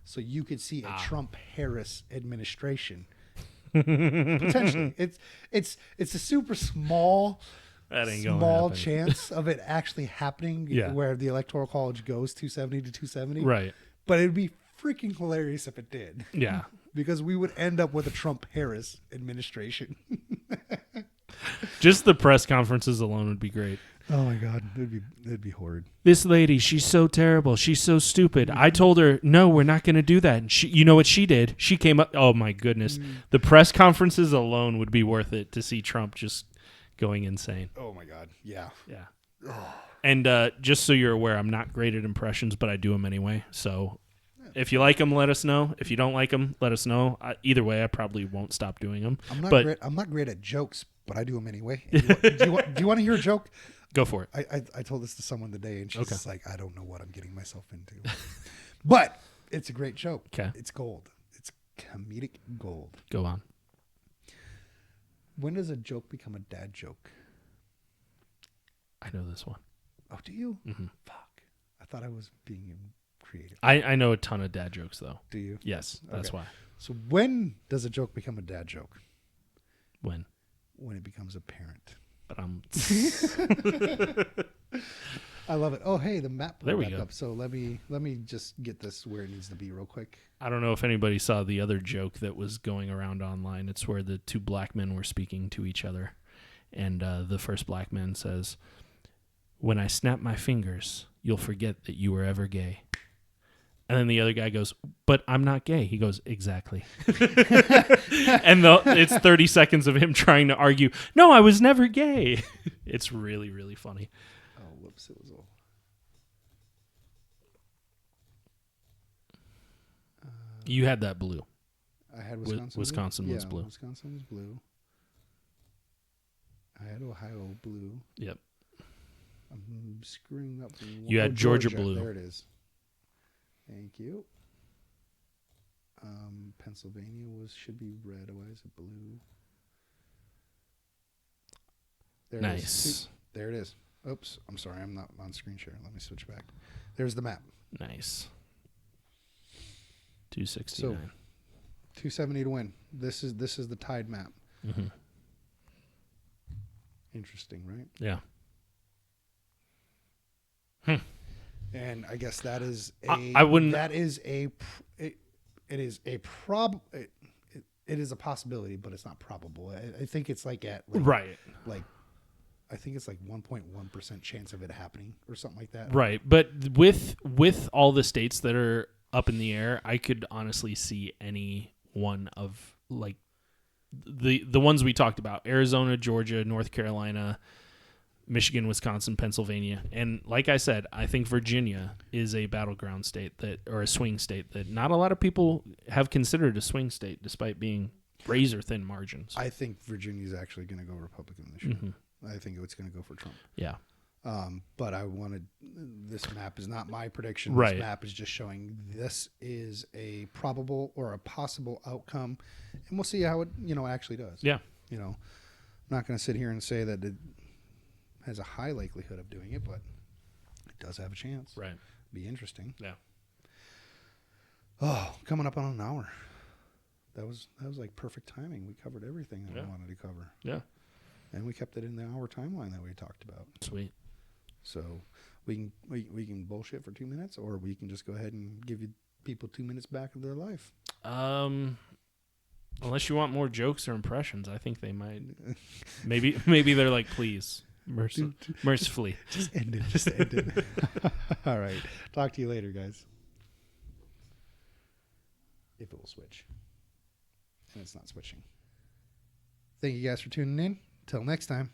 So you could see a Trump-Harris administration potentially. It's a super small chance of it actually happening. Yeah. Where the Electoral College goes 270 to 270. Right. But it'd be freaking hilarious if it did. Yeah. Because we would end up with a Trump-Harris administration. Just the press conferences alone would be great. Oh my God, it'd be horrid. This lady, she's so terrible. She's so stupid. I told her, no, we're not going to do that. And you know what she did? She came up. Oh my goodness, the press conferences alone would be worth it to see Trump just going insane. Oh my God, yeah. Oh. And just so you're aware, I'm not great at impressions, but I do them anyway. So if you like them, let us know. If you don't like them, let us know. Either way, I probably won't stop doing them. I'm not great at jokes, but I do them anyway. Do you want to hear a joke? Go for it. I told this to someone today, and she's Okay. just like, I don't know what I'm getting myself into. But it's a great joke. Okay. It's gold. It's comedic gold. Go on. When does a joke become a dad joke? I know this one. Oh, do you? Mm-hmm. Fuck. I thought I was being creative. I know a ton of dad jokes, though. Do you? Yes, that's Okay. why. So when does a joke become a dad joke? When? When it becomes apparent. But I love it. Oh, hey, the map There we back go. up. So let me just get this where it needs to be real quick. I don't know if anybody saw the other joke that was going around online. It's where the two black men were speaking to each other. And the first black man says, "When I snap my fingers, you'll forget that you were ever gay." And then the other guy goes, "But I'm not gay." He goes, "Exactly." And it's 30 seconds of him trying to argue, "No, I was never gay." It's really, really funny. Oh, whoops. It was all. You had that blue. I had Wisconsin. Wisconsin blue. was blue. Wisconsin was blue. I had Ohio blue. Yep. I'm screwing up. You had Georgia blue. There it is. Thank you. Pennsylvania should be red. Why is it blue? There it Nice. is. There it is. Oops. I'm sorry. I'm not on screen share. Let me switch back. There's the map. Nice. 269. 270 to win. This is the tied map. Mm-hmm. Interesting, right? Yeah. And I guess that is I wouldn't. That is it is a it is a possibility, but it's not probable. I think it's like at Right. Like I think it's like 1.1% chance of it happening or something like that. Right. But with all the states that are up in the air, I could honestly see any one of like the ones we talked about: Arizona, Georgia, North Carolina, Michigan, Wisconsin, Pennsylvania. And like I said, I think Virginia is a battleground state or a swing state that not a lot of people have considered a swing state despite being razor thin margins. I think Virginia's actually going to go Republican this year. Mm-hmm. I think it's going to go for Trump. Yeah. But this map is not my prediction. Right. This map is just showing this is a probable or a possible outcome, and we'll see how it actually does. Yeah. I'm not going to sit here and say that it has a high likelihood of doing it, but it does have a chance. Right. Be interesting. Yeah. Oh, coming up on an hour. That was like perfect timing. We covered everything that Yeah. we wanted to cover. Yeah. And we kept it in the hour timeline that we talked about. Sweet. So we can bullshit for 2 minutes, or we can just go ahead and give people 2 minutes back of their life. Unless you want more jokes or impressions, I think they might. Maybe they're like, please, mercifully. Just end it. Just end it. All right. Talk to you later, guys. If it will switch. And it's not switching. Thank you guys for tuning in. Till next time.